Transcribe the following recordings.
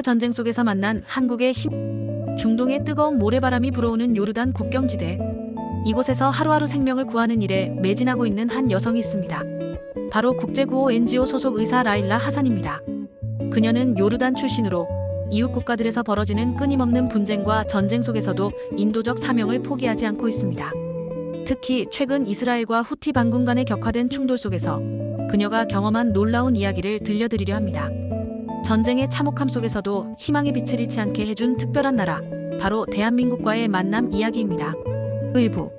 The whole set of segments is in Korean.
전쟁 속에서 만난 한국의 힘. 중동의 뜨거운 모래바람이 불어오는 요르단 국경지대. 이곳에서 하루하루 생명을 구하는 일에 매진하고 있는 한 여성이 있습니다. 바로 국제구호 NGO 소속 의사 라일라 하산입니다. 그녀는 요르단 출신으로 이웃 국가들에서 벌어지는 끊임없는 분쟁과 전쟁 속에서도 인도적 사명을 포기하지 않고 있습니다. 특히 최근 이스라엘과 후티 반군 간의 격화된 충돌 속에서 그녀가 경험한 놀라운 이야기를 들려드리려 합니다. 전쟁의 참혹함 속에서도 희망의 빛을 잃지 않게 해준 특별한 나라, 바로 대한민국과의 만남 이야기입니다. 일부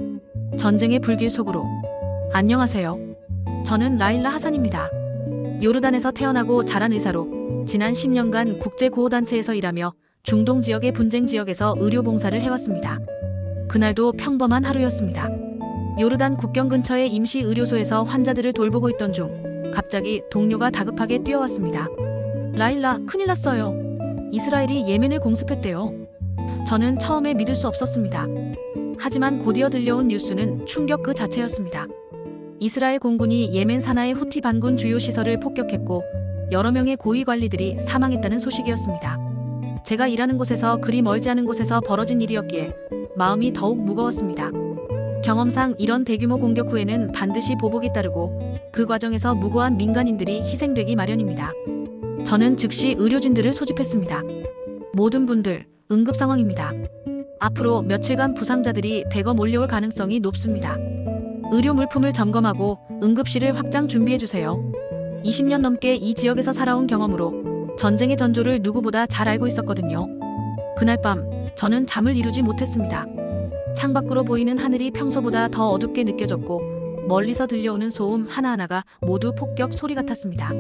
전쟁의 불길 속으로. 안녕하세요. 저는 라일라 하산입니다. 요르단에서 태어나고 자란 의사로 지난 10년간 국제구호단체에서 일하며 중동 지역의 분쟁 지역에서 의료봉사를 해왔습니다. 그날도 평범한 하루였습니다. 요르단 국경 근처의 임시 의료소에서 환자들을 돌보고 있던 중 갑자기 동료가 다급하게 뛰어왔습니다. 라일라, 큰일 났어요. 이스라엘이 예멘을 공습했대요. 저는 처음에 믿을 수 없었습니다. 하지만 곧이어 들려온 뉴스는 충격 그 자체였습니다. 이스라엘 공군이 예멘 산하의 후티 반군 주요 시설을 폭격했고 여러 명의 고위 관리들이 사망했다는 소식이었습니다. 제가 일하는 곳에서 그리 멀지 않은 곳에서 벌어진 일이었기에 마음이 더욱 무거웠습니다. 경험상 이런 대규모 공격 후에는 반드시 보복이 따르고 그 과정에서 무고한 민간인들이 희생되기 마련입니다. 저는 즉시 의료진들을 소집했습니다. 모든 분들, 응급 상황입니다. 앞으로 며칠간 부상자들이 대거 몰려올 가능성이 높습니다. 의료 물품을 점검하고 응급실을 확장 준비해주세요. 20년 넘게 이 지역에서 살아온 경험으로 전쟁의 전조를 누구보다 잘 알고 있었거든요. 그날 밤 저는 잠을 이루지 못했습니다. 창밖으로 보이는 하늘이 평소보다 더 어둡게 느껴졌고 멀리서 들려오는 소음 하나하나가 모두 폭격 소리 같았습니다.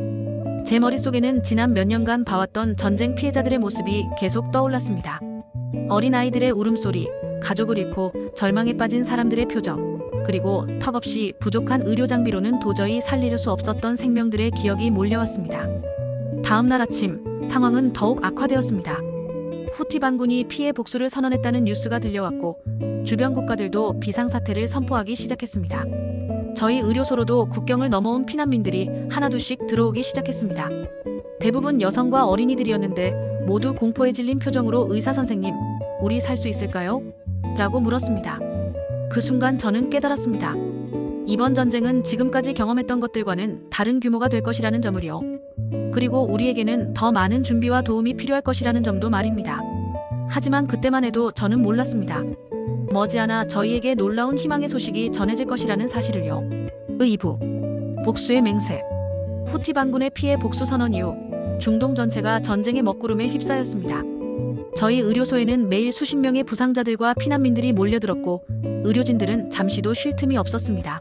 제 머릿속에는 지난 몇 년간 봐왔던 전쟁 피해자들의 모습이 계속 떠올랐습니다. 어린아이들의 울음소리, 가족을 잃고 절망에 빠진 사람들의 표정, 그리고 턱없이 부족한 의료 장비로는 도저히 살릴 수 없었던 생명들의 기억이 몰려왔습니다. 다음 날 아침, 상황은 더욱 악화되었습니다. 후티 반군이 피해 복수를 선언했다는 뉴스가 들려왔고 주변 국가들도 비상사태를 선포하기 시작했습니다. 저희 의료소로도 국경을 넘어온 피난민들이 하나둘씩 들어오기 시작했습니다. 대부분 여성과 어린이들이었는데 모두 공포에 질린 표정으로 의사 선생님, 우리 살 수 있을까요? 라고 물었습니다. 그 순간 저는 깨달았습니다. 이번 전쟁은 지금까지 경험했던 것들과는 다른 규모가 될 것이라는 점을요. 그리고 우리에게는 더 많은 준비와 도움이 필요할 것이라는 점도 말입니다. 하지만 그때만 해도 저는 몰랐습니다. 머지않아 저희에게 놀라운 희망의 소식이 전해질 것이라는 사실을요. 2부 복수의 맹세. 후티 반군의 피해 복수 선언 이후 중동 전체가 전쟁의 먹구름에 휩싸였습니다. 저희 의료소에는 매일 수십 명의 부상자들과 피난민들이 몰려들었고 의료진들은 잠시도 쉴 틈이 없었습니다.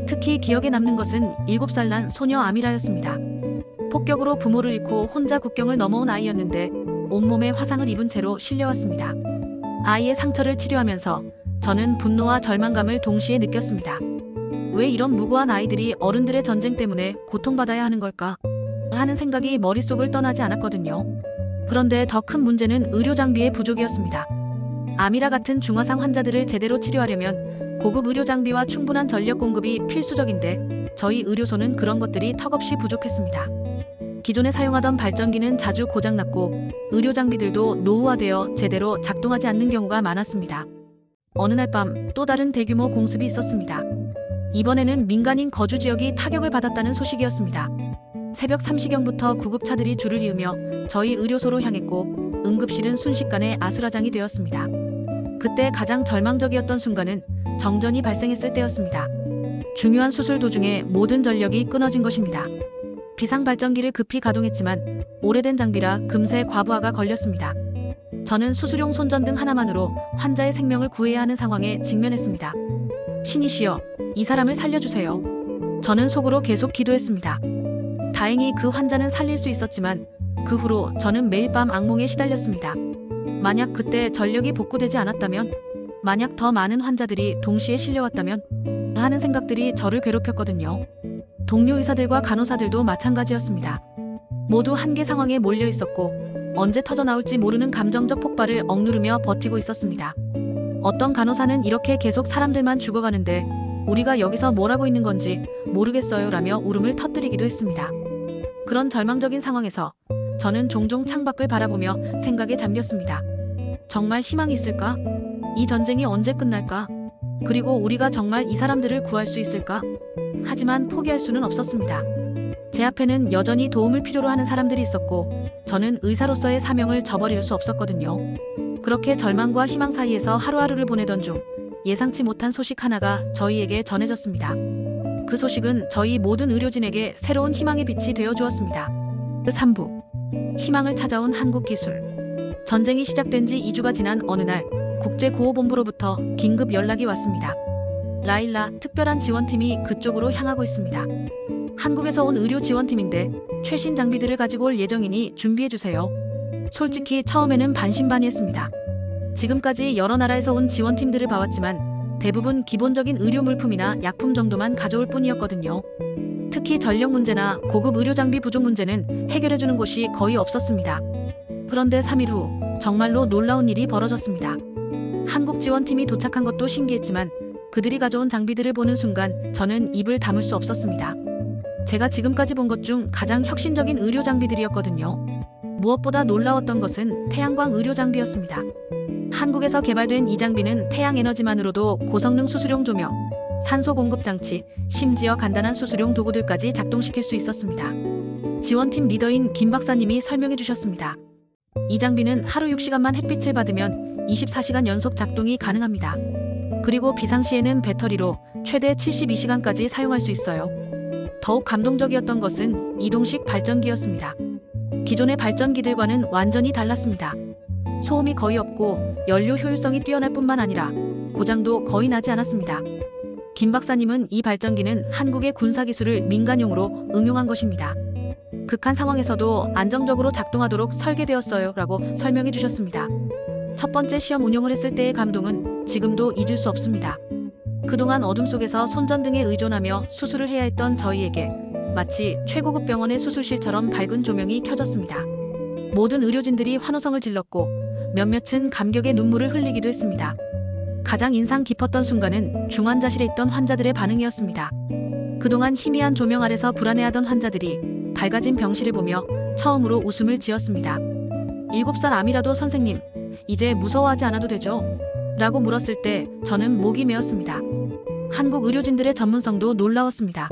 특히 기억에 남는 것은 7살 난 소녀 아미라였습니다. 폭격으로 부모를 잃고 혼자 국경을 넘어온 아이였는데 온몸에 화상을 입은 채로 실려왔습니다. 아이의 상처를 치료하면서 저는 분노와 절망감을 동시에 느꼈습니다. 왜 이런 무고한 아이들이 어른들의 전쟁 때문에 고통받아야 하는 걸까? 하는 생각이 머릿속을 떠나지 않았거든요. 그런데 더 큰 문제는 의료 장비의 부족이었습니다. 아미라 같은 중화상 환자들을 제대로 치료하려면 고급 의료 장비와 충분한 전력 공급이 필수적인데 저희 의료소는 그런 것들이 턱없이 부족했습니다. 기존에 사용하던 발전기는 자주 고장났고 의료 장비들도 노후화되어 제대로 작동하지 않는 경우가 많았습니다. 어느 날 밤 또 다른 대규모 공습이 있었습니다. 이번에는 민간인 거주 지역이 타격을 받았다는 소식이었습니다. 새벽 3시경부터 구급차들이 줄을 이으며 저희 의료소로 향했고 응급실은 순식간에 아수라장이 되었습니다. 그때 가장 절망적이었던 순간은 정전이 발생했을 때였습니다. 중요한 수술 도중에 모든 전력이 끊어진 것입니다. 비상발전기를 급히 가동했지만 오래된 장비라 금세 과부하가 걸렸습니다. 저는 수술용 손전등 하나만으로 환자의 생명을 구해야 하는 상황에 직면했습니다. 신이시여, 이 사람을 살려주세요. 저는 속으로 계속 기도했습니다. 다행히 그 환자는 살릴 수 있었지만 그 후로 저는 매일 밤 악몽에 시달렸습니다. 만약 그때 전력이 복구되지 않았다면, 만약 더 많은 환자들이 동시에 실려왔다면 하는 생각들이 저를 괴롭혔거든요. 동료 의사들과 간호사들도 마찬가지였습니다. 모두 한계 상황에 몰려 있었고 언제 터져나올지 모르는 감정적 폭발을 억누르며 버티고 있었습니다. 어떤 간호사는 이렇게 계속 사람들만 죽어가는데 우리가 여기서 뭘 하고 있는 건지 모르겠어요 라며 울음을 터뜨리기도 했습니다. 그런 절망적인 상황에서 저는 종종 창밖을 바라보며 생각에 잠겼습니다. 정말 희망이 있을까? 이 전쟁이 언제 끝날까? 그리고 우리가 정말 이 사람들을 구할 수 있을까? 하지만 포기할 수는 없었습니다. 제 앞에는 여전히 도움을 필요로 하는 사람들이 있었고 저는 의사로서의 사명을 저버릴 수 없었거든요. 그렇게 절망과 희망 사이에서 하루하루를 보내던 중 예상치 못한 소식 하나가 저희에게 전해졌습니다. 그 소식은 저희 모든 의료진에게 새로운 희망의 빛이 되어 주었습니다. 3부 희망을 찾아온 한국기술. 전쟁이 시작된 지 2주가 지난 어느 날 국제구호본부로부터 긴급 연락이 왔습니다. 라일라 특별한 지원팀이 그쪽으로 향하고 있습니다. 한국에서 온 의료 지원팀인데 최신 장비들을 가지고 올 예정이니 준비해주세요. 솔직히 처음에는 반신반의했습니다. 지금까지 여러 나라에서 온 지원팀들을 봐왔지만 대부분 기본적인 의료 물품이나 약품 정도만 가져올 뿐이었거든요. 특히 전력 문제나 고급 의료 장비 부족 문제는 해결해주는 곳이 거의 없었습니다. 그런데 3일 후 정말로 놀라운 일이 벌어졌습니다. 한국 지원팀이 도착한 것도 신기했지만 그들이 가져온 장비들을 보는 순간 저는 입을 다물 수 없었습니다. 제가 지금까지 본 것 중 가장 혁신적인 의료 장비들이었거든요. 무엇보다 놀라웠던 것은 태양광 의료 장비였습니다. 한국에서 개발된 이 장비는 태양 에너지만으로도 고성능 수술용 조명, 산소 공급 장치, 심지어 간단한 수술용 도구들까지 작동시킬 수 있었습니다. 지원팀 리더인 김 박사님이 설명해 주셨습니다. 이 장비는 하루 6시간만 햇빛을 받으면 24시간 연속 작동이 가능합니다. 그리고 비상시에는 배터리로 최대 72시간까지 사용할 수 있어요. 더욱 감동적이었던 것은 이동식 발전기였습니다. 기존의 발전기들과는 완전히 달랐습니다. 소음이 거의 없고 연료 효율성이 뛰어날 뿐만 아니라 고장도 거의 나지 않았습니다. 김 박사님은 이 발전기는 한국의 군사기술을 민간용으로 응용한 것입니다. 극한 상황에서도 안정적으로 작동하도록 설계되었어요 라고 설명해 주셨습니다. 첫 번째 시험 운용을 했을 때의 감동은 지금도 잊을 수 없습니다. 그동안 어둠 속에서 손전등에 의존하며 수술을 해야 했던 저희에게 마치 최고급 병원의 수술실처럼 밝은 조명이 켜졌습니다. 모든 의료진들이 환호성을 질렀고 몇몇은 감격의 눈물을 흘리기도 했습니다. 가장 인상 깊었던 순간은 중환자실에 있던 환자들의 반응이었습니다. 그동안 희미한 조명 아래서 불안해하던 환자들이 밝아진 병실을 보며 처음으로 웃음을 지었습니다. 7살 아미라도 선생님, 이제 무서워하지 않아도 되죠? 라고 물었을 때 저는 목이 메었습니다. 한국 의료진들의 전문성도 놀라웠습니다.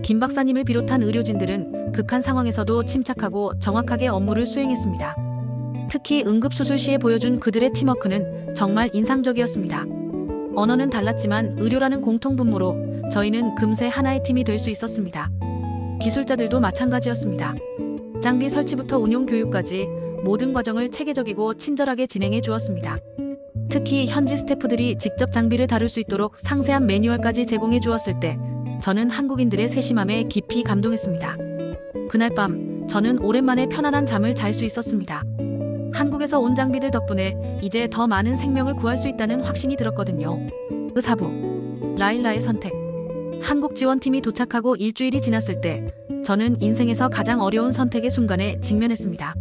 김 박사님을 비롯한 의료진들은 극한 상황에서도 침착하고 정확하게 업무를 수행했습니다. 특히 응급수술 시에 보여준 그들의 팀워크는 정말 인상적이었습니다. 언어는 달랐지만 의료라는 공통분모로 저희는 금세 하나의 팀이 될 수 있었습니다. 기술자들도 마찬가지였습니다. 장비 설치부터 운용 교육까지 모든 과정을 체계적이고 친절하게 진행해 주었습니다. 특히 현지 스태프들이 직접 장비를 다룰 수 있도록 상세한 매뉴얼까지 제공해 주었을 때 저는 한국인들의 세심함에 깊이 감동했습니다. 그날 밤 저는 오랜만에 편안한 잠을 잘 수 있었습니다. 한국에서 온 장비들 덕분에 이제 더 많은 생명을 구할 수 있다는 확신이 들었거든요. 그 4부 라일라의 선택. 한국 지원팀이 도착하고 일주일이 지났을 때 저는 인생에서 가장 어려운 선택의 순간에 직면했습니다.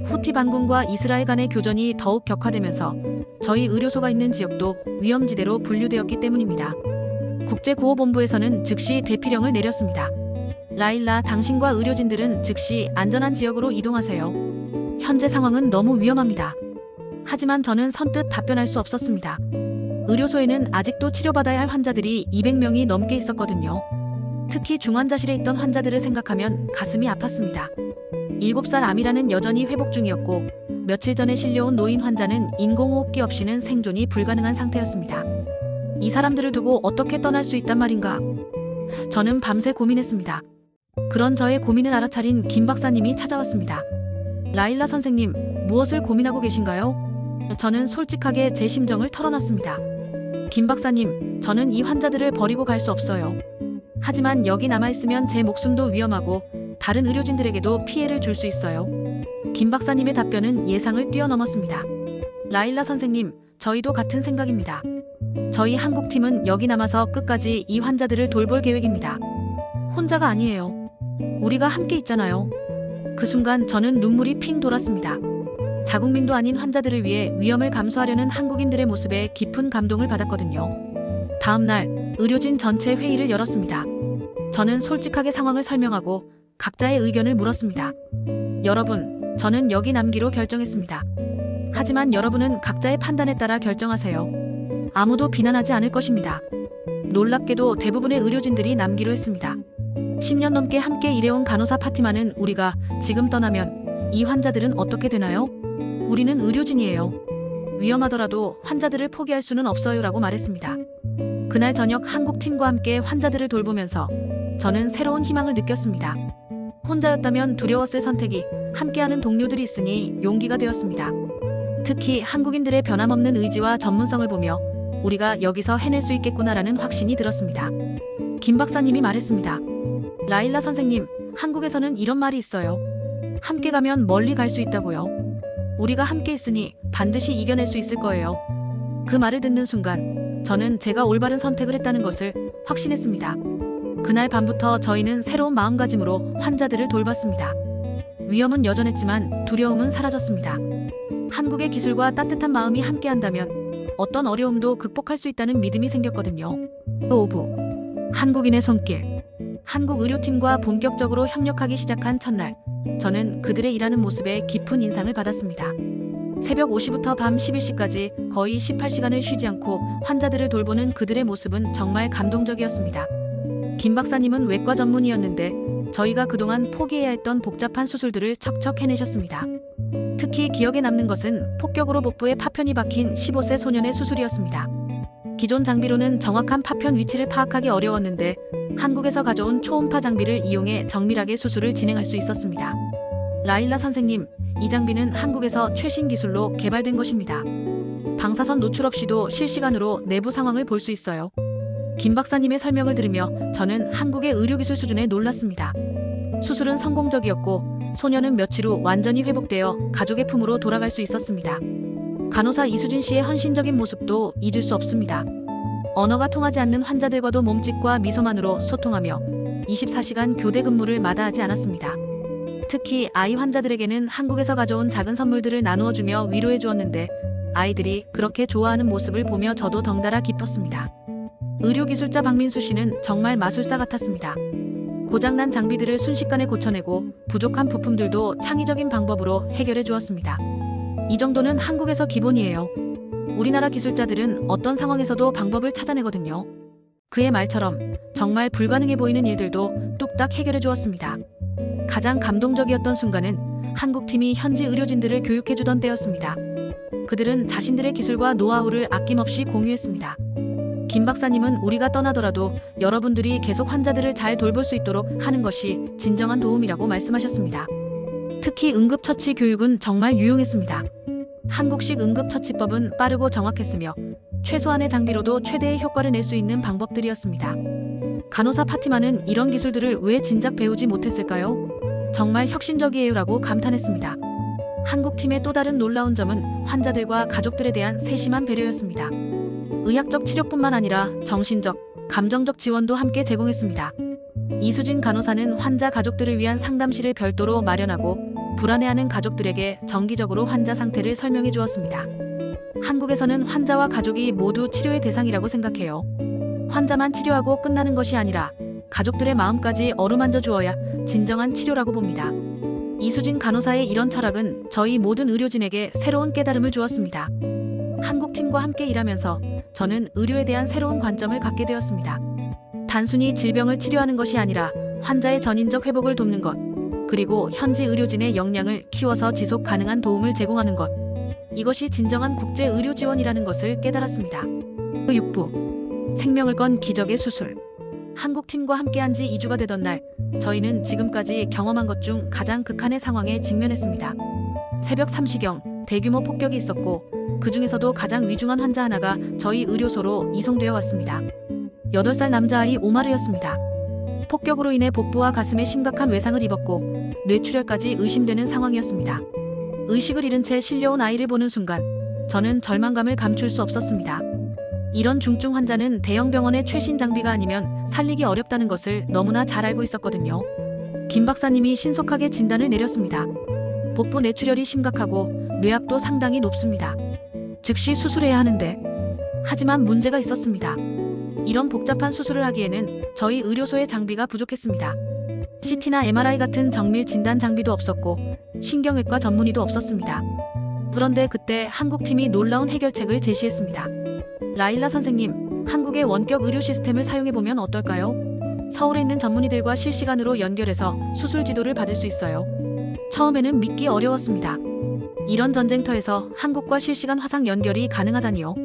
후티 반군과 이스라엘 간의 교전이 더욱 격화되면서 저희 의료소가 있는 지역도 위험지대로 분류되었기 때문입니다. 국제구호본부에서는 즉시 대피령을 내렸습니다. 라일라, 당신과 의료진들은 즉시 안전한 지역으로 이동하세요. 현재 상황은 너무 위험합니다. 하지만 저는 선뜻 답변할 수 없었습니다. 의료소에는 아직도 치료받아야 할 환자들이 200명이 넘게 있었거든요. 특히 중환자실에 있던 환자들을 생각하면 가슴이 아팠습니다. 7살 아미라는 여전히 회복 중이었고 며칠 전에 실려온 노인 환자는 인공호흡기 없이는 생존이 불가능한 상태였습니다. 이 사람들을 두고 어떻게 떠날 수 있단 말인가? 저는 밤새 고민했습니다. 그런 저의 고민을 알아차린 김 박사님이 찾아왔습니다. 라일라 선생님, 무엇을 고민하고 계신가요? 저는 솔직하게 제 심정을 털어놨습니다. 김 박사님, 저는 이 환자들을 버리고 갈 수 없어요. 하지만 여기 남아있으면 제 목숨도 위험하고 다른 의료진들에게도 피해를 줄 수 있어요. 김 박사님의 답변은 예상을 뛰어넘었습니다. 라일라 선생님, 저희도 같은 생각입니다. 저희 한국팀은 여기 남아서 끝까지 이 환자들을 돌볼 계획입니다. 혼자가 아니에요. 우리가 함께 있잖아요. 그 순간 저는 눈물이 핑 돌았습니다. 자국민도 아닌 환자들을 위해 위험을 감수하려는 한국인들의 모습에 깊은 감동을 받았거든요. 다음 날 의료진 전체 회의를 열었습니다. 저는 솔직하게 상황을 설명하고 각자의 의견을 물었습니다. 여러분, 저는 여기 남기로 결정했습니다. 하지만 여러분은 각자의 판단에 따라 결정하세요. 아무도 비난하지 않을 것입니다. 놀랍게도 대부분의 의료진들이 남기로 했습니다. 10년 넘게 함께 일해온 간호사 파티마는 우리가 지금 떠나면 이 환자들은 어떻게 되나요? 우리는 의료진이에요. 위험하더라도 환자들을 포기할 수는 없어요라고 말했습니다. 그날 저녁 한국 팀과 함께 환자들을 돌보면서 저는 새로운 희망을 느꼈습니다. 혼자였다면 두려웠을 선택이 함께하는 동료들이 있으니 용기가 되었습니다. 특히 한국인들의 변함없는 의지와 전문성을 보며 우리가 여기서 해낼 수 있겠구나라는 확신이 들었습니다. 김 박사님이 말했습니다. 라일라 선생님, 한국에서는 이런 말이 있어요. 함께 가면 멀리 갈 수 있다고요. 우리가 함께 있으니 반드시 이겨낼 수 있을 거예요. 그 말을 듣는 순간 저는 제가 올바른 선택을 했다는 것을 확신했습니다. 그날 밤부터 저희는 새로운 마음가짐으로 환자들을 돌봤습니다. 위험은 여전했지만 두려움은 사라졌습니다. 한국의 기술과 따뜻한 마음이 함께한다면 어떤 어려움도 극복할 수 있다는 믿음이 생겼거든요. 오부 한국인의 손길. 한국 의료팀과 본격적으로 협력하기 시작한 첫날, 저는 그들의 일하는 모습에 깊은 인상을 받았습니다. 새벽 5시부터 밤 11시까지 거의 18시간을 쉬지 않고 환자들을 돌보는 그들의 모습은 정말 감동적이었습니다. 김 박사님은 외과 전문의였는데 저희가 그동안 포기해야 했던 복잡한 수술들을 척척 해내셨습니다. 특히 기억에 남는 것은 폭격으로 복부에 파편이 박힌 15세 소년의 수술이었습니다. 기존 장비로는 정확한 파편 위치를 파악하기 어려웠는데 한국에서 가져온 초음파 장비를 이용해 정밀하게 수술을 진행할 수 있었습니다. 라일라 선생님, 이 장비는 한국에서 최신 기술로 개발된 것입니다. 방사선 노출 없이도 실시간으로 내부 상황을 볼 수 있어요. 김 박사님의 설명을 들으며 저는 한국의 의료기술 수준에 놀랐습니다. 수술은 성공적이었고 소년은 며칠 후 완전히 회복되어 가족의 품으로 돌아갈 수 있었습니다. 간호사 이수진 씨의 헌신적인 모습도 잊을 수 없습니다. 언어가 통하지 않는 환자들과도 몸짓과 미소만으로 소통하며 24시간 교대 근무를 마다하지 않았습니다. 특히 아이 환자들에게는 한국에서 가져온 작은 선물들을 나누어 주며 위로해 주었는데 아이들이 그렇게 좋아하는 모습을 보며 저도 덩달아 기뻤습니다. 의료기술자 박민수 씨는 정말 마술사 같았습니다. 고장난 장비들을 순식간에 고쳐내고 부족한 부품들도 창의적인 방법으로 해결해 주었습니다. 이 정도는 한국에서 기본이에요. 우리나라 기술자들은 어떤 상황에서도 방법을 찾아내거든요. 그의 말처럼 정말 불가능해 보이는 일들도 뚝딱 해결해 주었습니다. 가장 감동적이었던 순간은 한국팀이 현지 의료진들을 교육해 주던 때였습니다. 그들은 자신들의 기술과 노하우를 아낌없이 공유했습니다. 김 박사님은 우리가 떠나더라도 여러분들이 계속 환자들을 잘 돌볼 수 있도록 하는 것이 진정한 도움이라고 말씀하셨습니다. 특히 응급처치 교육은 정말 유용했습니다. 한국식 응급처치법은 빠르고 정확했으며 최소한의 장비로도 최대의 효과를 낼 수 있는 방법들이었습니다. 간호사 파티마는 이런 기술들을 왜 진작 배우지 못했을까요? 정말 혁신적이에요라고 감탄했습니다. 한국팀의 또 다른 놀라운 점은 환자들과 가족들에 대한 세심한 배려였습니다. 의학적 치료뿐만 아니라 정신적, 감정적 지원도 함께 제공했습니다. 이수진 간호사는 환자 가족들을 위한 상담실을 별도로 마련하고 불안해하는 가족들에게 정기적으로 환자 상태를 설명해 주었습니다. 한국에서는 환자와 가족이 모두 치료의 대상이라고 생각해요. 환자만 치료하고 끝나는 것이 아니라 가족들의 마음까지 어루만져 주어야 진정한 치료라고 봅니다. 이수진 간호사의 이런 철학은 저희 모든 의료진에게 새로운 깨달음을 주었습니다. 한국팀과 함께 일하면서 저는 의료에 대한 새로운 관점을 갖게 되었습니다. 단순히 질병을 치료하는 것이 아니라 환자의 전인적 회복을 돕는 것, 그리고 현지 의료진의 역량을 키워서 지속 가능한 도움을 제공하는 것. 이것이 진정한 국제 의료 지원이라는 것을 깨달았습니다. 6부. 생명을 건 기적의 수술. 한국팀과 함께한 지 2주가 되던 날, 저희는 지금까지 경험한 것 중 가장 극한의 상황에 직면했습니다. 새벽 3시경 대규모 폭격이 있었고 그 중에서도 가장 위중한 환자 하나가 저희 의료소로 이송되어 왔습니다. 8살 남자아이 오마르였습니다. 폭격으로 인해 복부와 가슴에 심각한 외상을 입었고 뇌출혈까지 의심되는 상황이었습니다. 의식을 잃은 채 실려온 아이를 보는 순간 저는 절망감을 감출 수 없었습니다. 이런 중증 환자는 대형 병원의 최신 장비가 아니면 살리기 어렵다는 것을 너무나 잘 알고 있었거든요. 김 박사님이 신속하게 진단을 내렸습니다. 복부 뇌출혈이 심각하고 뇌압도 상당히 높습니다. 즉시 수술해야 하는데, 하지만 문제가 있었습니다. 이런 복잡한 수술을 하기에는 저희 의료소의 장비가 부족했습니다. CT나 MRI 같은 정밀 진단 장비도 없었고 신경외과 전문의도 없었습니다. 그런데 그때 한국팀이 놀라운 해결책을 제시했습니다. 라일라 선생님, 한국의 원격 의료 시스템을 사용해보면 어떨까요? 서울에 있는 전문의들과 실시간으로 연결해서 수술 지도를 받을 수 있어요. 처음에는 믿기 어려웠습니다. 이런 전쟁터에서 한국과 실시간 화상 연결이 가능하다니요.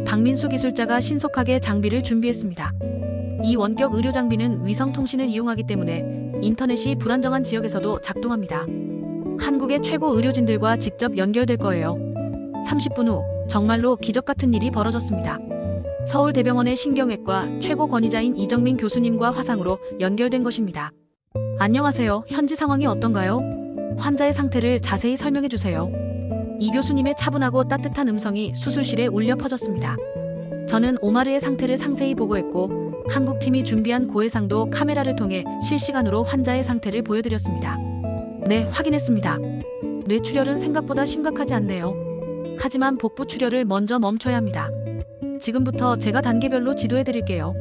박민수 기술자가 신속하게 장비를 준비했습니다. 이 원격 의료 장비는 위성 통신을 이용하기 때문에 인터넷이 불안정한 지역에서도 작동합니다. 한국의 최고 의료진들과 직접 연결될 거예요. 30분 후 정말로 기적 같은 일이 벌어졌습니다. 서울대병원의 신경외과 최고 권위자인 이정민 교수님과 화상으로 연결된 것입니다. 안녕하세요. 현지 상황이 어떤가요? 환자의 상태를 자세히 설명해 주세요. 이 교수님의 차분하고 따뜻한 음성이 수술실에 울려 퍼졌습니다. 저는 오마르의 상태를 상세히 보고했고 한국팀이 준비한 고해상도 카메라를 통해 실시간으로 환자의 상태를 보여드렸습니다. 네, 확인했습니다. 뇌출혈은 생각보다 심각하지 않네요. 하지만 복부 출혈을 먼저 멈춰야 합니다. 지금부터 제가 단계별로 지도해드릴게요.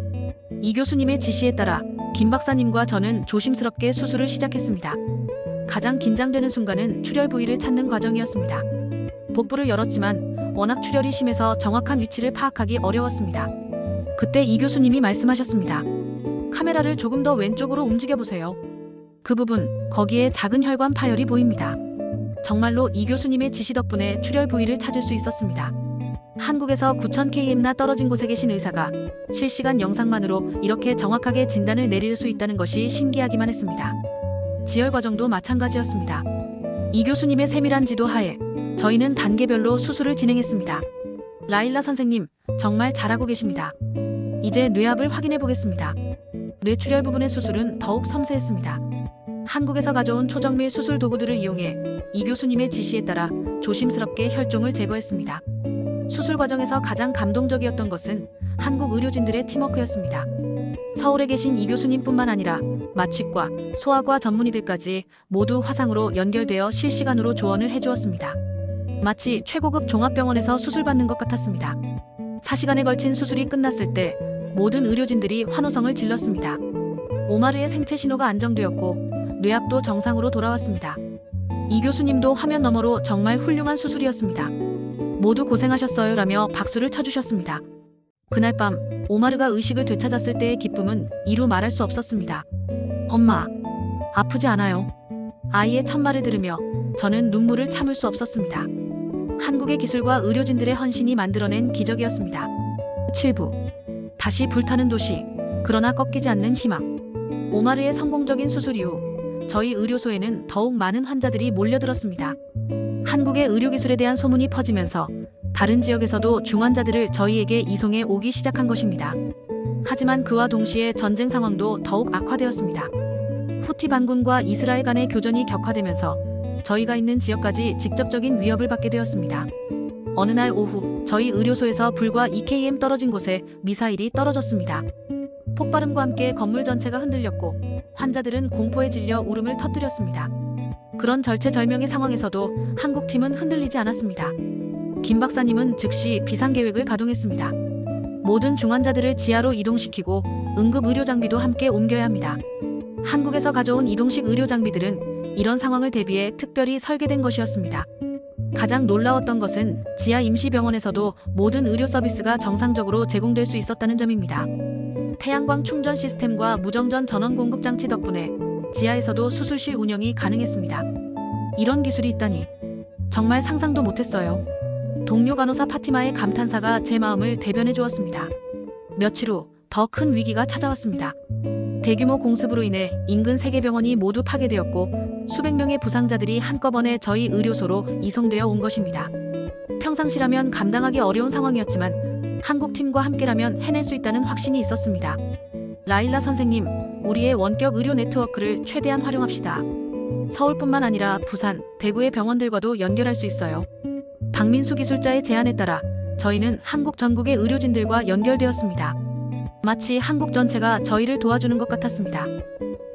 이 교수님의 지시에 따라 김 박사님과 저는 조심스럽게 수술을 시작했습니다. 가장 긴장되는 순간은 출혈 부위를 찾는 과정이었습니다. 복부를 열었지만 워낙 출혈이 심해서 정확한 위치를 파악하기 어려웠습니다. 그때 이 교수님이 말씀하셨습니다. 카메라를 조금 더 왼쪽으로 움직여보세요. 그 부분, 거기에 작은 혈관 파열이 보입니다. 정말로 이 교수님의 지시 덕분에 출혈 부위를 찾을 수 있었습니다. 한국에서 9,000km나 떨어진 곳에 계신 의사가 실시간 영상만으로 이렇게 정확하게 진단을 내릴 수 있다는 것이 신기하기만 했습니다. 지혈 과정도 마찬가지였습니다. 이 교수님의 세밀한 지도 하에 저희는 단계별로 수술을 진행했습니다. 라일라 선생님, 정말 잘하고 계십니다. 이제 뇌압을 확인해 보겠습니다. 뇌출혈 부분의 수술은 더욱 섬세했습니다. 한국에서 가져온 초정밀 수술 도구들을 이용해 이 교수님의 지시에 따라 조심스럽게 혈종을 제거했습니다. 수술 과정에서 가장 감동적이었던 것은 한국 의료진들의 팀워크였습니다. 서울에 계신 이 교수님뿐만 아니라 마취과, 소아과 전문의들까지 모두 화상으로 연결되어 실시간으로 조언을 해주었습니다. 마치 최고급 종합병원에서 수술받는 것 같았습니다. 4시간에 걸친 수술이 끝났을 때 모든 의료진들이 환호성을 질렀습니다. 오마르의 생체 신호가 안정되었고 뇌압도 정상으로 돌아왔습니다. 이 교수님도 화면 너머로 정말 훌륭한 수술이었습니다. 모두 고생하셨어요 라며 박수를 쳐주셨습니다. 그날 밤 오마르가 의식을 되찾았을 때의 기쁨은 이루 말할 수 없었습니다. 엄마, 아프지 않아요? 아이의 첫말을 들으며 저는 눈물을 참을 수 없었습니다. 한국의 기술과 의료진들의 헌신이 만들어낸 기적이었습니다. 7부 다시 불타는 도시, 그러나 꺾이지 않는 희망. 오마르의 성공적인 수술 이후 저희 의료소에는 더욱 많은 환자들이 몰려들었습니다. 한국의 의료기술에 대한 소문이 퍼지면서 다른 지역에서도 중환자들을 저희에게 이송해 오기 시작한 것입니다. 하지만 그와 동시에 전쟁 상황도 더욱 악화되었습니다. 후티 반군과 이스라엘 간의 교전이 격화되면서 저희가 있는 지역까지 직접적인 위협을 받게 되었습니다. 어느 날 오후 저희 의료소에서 불과 2km 떨어진 곳에 미사일이 떨어졌습니다. 폭발음과 함께 건물 전체가 흔들렸고 환자들은 공포에 질려 울음을 터뜨렸습니다. 그런 절체절명의 상황에서도 한국팀은 흔들리지 않았습니다. 김 박사님은 즉시 비상계획을 가동했습니다. 모든 중환자들을 지하로 이동시키고 응급의료 장비도 함께 옮겨야 합니다. 한국에서 가져온 이동식 의료 장비들은 이런 상황을 대비해 특별히 설계된 것이었습니다. 가장 놀라웠던 것은 지하 임시병원에서도 모든 의료 서비스가 정상적으로 제공될 수 있었다는 점입니다. 태양광 충전 시스템과 무정전 전원 공급 장치 덕분에 지하에서도 수술실 운영이 가능했습니다. 이런 기술이 있다니 정말 상상도 못했어요. 동료 간호사 파티마의 감탄사가 제 마음을 대변해 주었습니다. 며칠 후 더 큰 위기가 찾아왔습니다. 대규모 공습으로 인해 인근 3개 병원이 모두 파괴되었고 수백 명의 부상자들이 한꺼번에 저희 의료소로 이송되어 온 것입니다. 평상시라면 감당하기 어려운 상황이었지만 한국팀과 함께라면 해낼 수 있다는 확신이 있었습니다. 라일라 선생님, 우리의 원격 의료 네트워크를 최대한 활용합시다. 서울뿐만 아니라 부산, 대구의 병원들과도 연결할 수 있어요. 박민수 기술자의 제안에 따라 저희는 한국 전국의 의료진들과 연결되었습니다. 마치 한국 전체가 저희를 도와주는 것 같았습니다.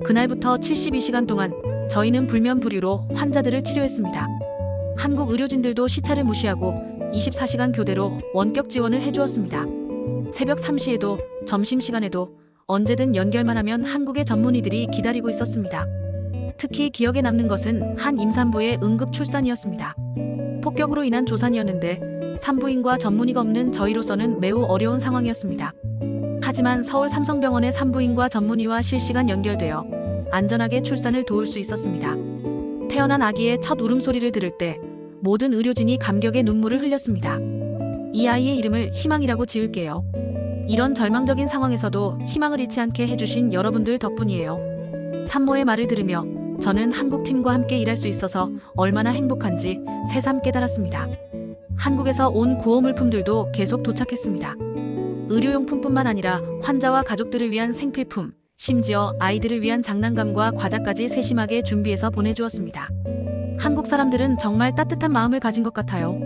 그날부터 72시간 동안 저희는 불면불유로 환자들을 치료했습니다. 한국 의료진들도 시차를 무시하고 24시간 교대로 원격 지원을 해주었습니다. 새벽 3시에도 점심시간에도 언제든 연결만 하면 한국의 전문의들이 기다리고 있었습니다. 특히 기억에 남는 것은 한 임산부의 응급 출산이었습니다. 폭격으로 인한 조산이었는데 산부인과 전문의가 없는 저희로서는 매우 어려운 상황이었습니다. 하지만 서울 삼성병원의 산부인과 전문의와 실시간 연결되어 안전하게 출산을 도울 수 있었습니다. 태어난 아기의 첫 울음소리를 들을 때 모든 의료진이 감격의 눈물을 흘렸습니다. 이 아이의 이름을 희망이라고 지을게요. 이런 절망적인 상황에서도 희망을 잃지 않게 해주신 여러분들 덕분이에요. 산모의 말을 들으며 저는 한국팀과 함께 일할 수 있어서 얼마나 행복한지 새삼 깨달았습니다. 한국에서 온 구호 물품들도 계속 도착했습니다. 의료용품뿐만 아니라 환자와 가족들을 위한 생필품, 심지어 아이들을 위한 장난감과 과자까지 세심하게 준비해서 보내주었습니다. 한국 사람들은 정말 따뜻한 마음을 가진 것 같아요.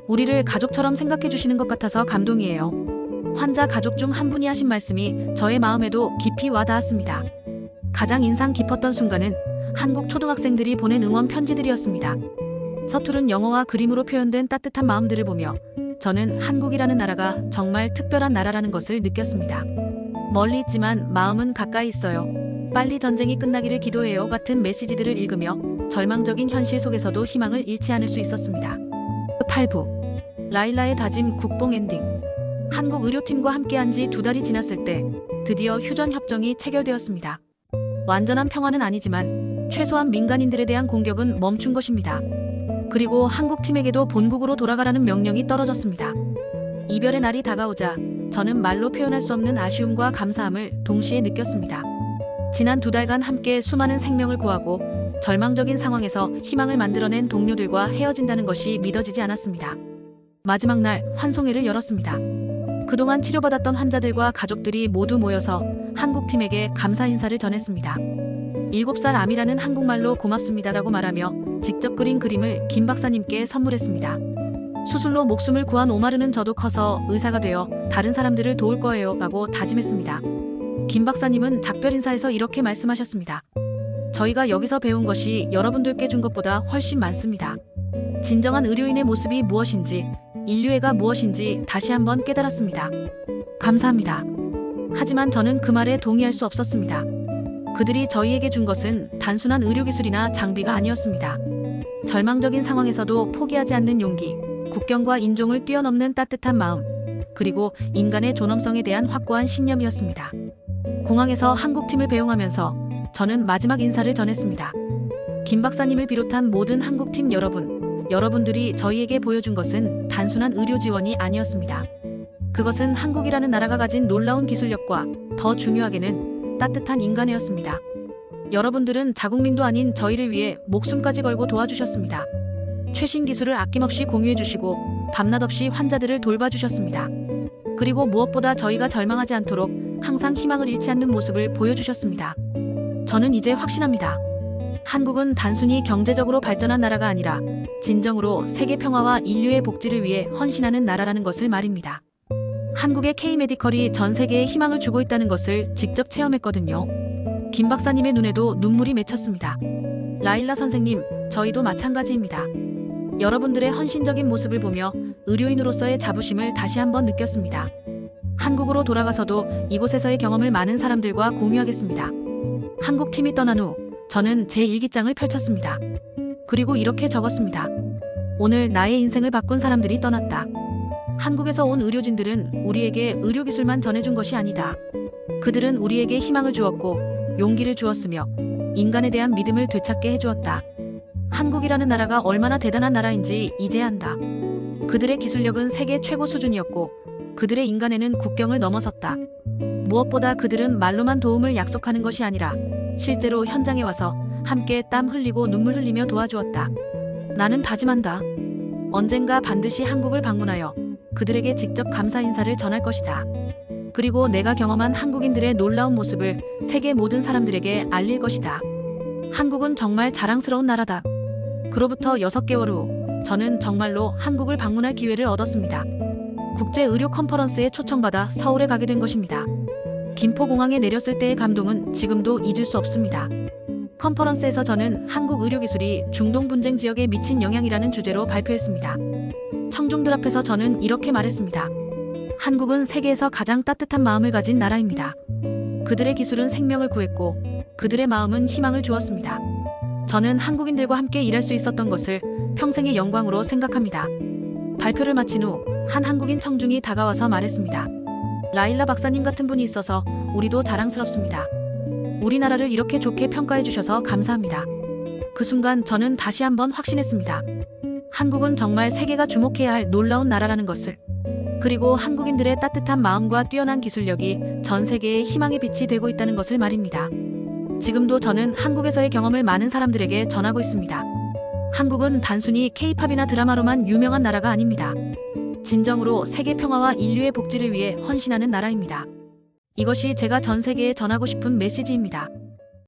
우리를 가족처럼 생각해 주시는 것 같아서 감동이에요. 환자 가족 중 한 분이 하신 말씀이 저의 마음에도 깊이 와닿았습니다. 가장 인상 깊었던 순간은 한국 초등학생들이 보낸 응원 편지들이었습니다. 서투른 영어와 그림으로 표현된 따뜻한 마음들을 보며 저는 한국이라는 나라가 정말 특별한 나라라는 것을 느꼈습니다. 멀리 있지만 마음은 가까이 있어요. 빨리 전쟁이 끝나기를 기도해요 같은 메시지들을 읽으며 절망적인 현실 속에서도 희망을 잃지 않을 수 있었습니다. 8부 라일라의 다짐 국뽕 엔딩. 한국 의료팀과 함께한 지 2달이 지났을 때 드디어 휴전 협정이 체결되었습니다. 완전한 평화는 아니지만 최소한 민간인들에 대한 공격은 멈춘 것입니다. 그리고 한국팀에게도 본국으로 돌아가라는 명령이 떨어졌습니다. 이별의 날이 다가오자 저는 말로 표현할 수 없는 아쉬움과 감사함을 동시에 느꼈습니다. 지난 2달간 함께 수많은 생명을 구하고 절망적인 상황에서 희망을 만들어낸 동료들과 헤어진다는 것이 믿어지지 않았습니다. 마지막 날 환송회를 열었습니다. 그동안 치료받았던 환자들과 가족들이 모두 모여서 한국팀에게 감사 인사를 전했습니다. 7살 아미라는 한국말로 고맙습니다라고 말하며 직접 그린 그림을 김 박사님께 선물했습니다. 수술로 목숨을 구한 오마르는 저도 커서 의사가 되어 다른 사람들을 도울 거예요 라고 다짐했습니다. 김 박사님은 작별 인사에서 이렇게 말씀하셨습니다. 저희가 여기서 배운 것이 여러분들께 준 것보다 훨씬 많습니다. 진정한 의료인의 모습이 무엇인지, 인류애가 무엇인지 다시 한번 깨달았습니다. 감사합니다. 하지만 저는 그 말에 동의할 수 없었습니다. 그들이 저희에게 준 것은 단순한 의료기술이나 장비가 아니었습니다. 절망적인 상황에서도 포기하지 않는 용기, 국경과 인종을 뛰어넘는 따뜻한 마음, 그리고 인간의 존엄성에 대한 확고한 신념이었습니다. 공항에서 한국팀을 배웅하면서 저는 마지막 인사를 전했습니다. 김 박사님을 비롯한 모든 한국팀 여러분들이 저희에게 보여준 것은 단순한 의료 지원이 아니었습니다. 그것은 한국이라는 나라가 가진 놀라운 기술력과 더 중요하게는 따뜻한 인간애였습니다. 여러분들은 자국민도 아닌 저희를 위해 목숨까지 걸고 도와주셨습니다. 최신 기술을 아낌없이 공유해주시고 밤낮 없이 환자들을 돌봐주셨습니다. 그리고 무엇보다 저희가 절망하지 않도록 항상 희망을 잃지 않는 모습을 보여주셨습니다. 저는 이제 확신합니다. 한국은 단순히 경제적으로 발전한 나라가 아니라 진정으로 세계 평화와 인류의 복지를 위해 헌신하는 나라라는 것을 말입니다. 한국의 K-메디컬이 전 세계에 희망을 주고 있다는 것을 직접 체험했거든요. 김 박사님의 눈에도 눈물이 맺혔습니다. 라일라 선생님, 저희도 마찬가지입니다. 여러분들의 헌신적인 모습을 보며 의료인으로서의 자부심을 다시 한번 느꼈습니다. 한국으로 돌아가서도 이곳에서의 경험을 많은 사람들과 공유하겠습니다. 한국팀이 떠난 후 저는 제 일기장을 펼쳤습니다. 그리고 이렇게 적었습니다. 오늘 나의 인생을 바꾼 사람들이 떠났다. 한국에서 온 의료진들은 우리에게 의료기술만 전해준 것이 아니다. 그들은 우리에게 희망을 주었고 용기를 주었으며 인간에 대한 믿음을 되찾게 해주었다. 한국이라는 나라가 얼마나 대단한 나라인지 이제야 안다. 그들의 기술력은 세계 최고 수준이었고 그들의 인간에는 국경을 넘어섰다. 무엇보다 그들은 말로만 도움을 약속하는 것이 아니라 실제로 현장에 와서 함께 땀 흘리고 눈물 흘리며 도와주었다. 나는 다짐한다. 언젠가 반드시 한국을 방문하여 그들에게 직접 감사 인사를 전할 것이다. 그리고 내가 경험한 한국인들의 놀라운 모습을 세계 모든 사람들에게 알릴 것이다. 한국은 정말 자랑스러운 나라다. 그로부터 6개월 후 저는 정말로 한국을 방문할 기회를 얻었습니다. 국제의료 컨퍼런스에 초청받아 서울에 가게 된 것입니다. 김포공항에 내렸을 때의 감동은 지금도 잊을 수 없습니다. 컨퍼런스에서 저는 한국 의료기술이 중동 분쟁 지역에 미친 영향이라는 주제로 발표했습니다. 청중들 앞에서 저는 이렇게 말했습니다. 한국은 세계에서 가장 따뜻한 마음을 가진 나라입니다. 그들의 기술은 생명을 구했고 그들의 마음은 희망을 주었습니다. 저는 한국인들과 함께 일할 수 있었던 것을 평생의 영광으로 생각합니다. 발표를 마친 후 한 한국인 청중이 다가와서 말했습니다. 라일라 박사님 같은 분이 있어서 우리도 자랑스럽습니다. 우리나라를 이렇게 좋게 평가해 주셔서 감사합니다. 그 순간 저는 다시 한번 확신했습니다. 한국은 정말 세계가 주목해야 할 놀라운 나라라는 것을. 그리고 한국인들의 따뜻한 마음과 뛰어난 기술력이 전 세계의 희망의 빛이 되고 있다는 것을 말입니다. 지금도 저는 한국에서의 경험을 많은 사람들에게 전하고 있습니다. 한국은 단순히 K-팝이나 드라마로만 유명한 나라가 아닙니다. 진정으로 세계 평화와 인류의 복지를 위해 헌신하는 나라입니다. 이것이 제가 전 세계에 전하고 싶은 메시지입니다.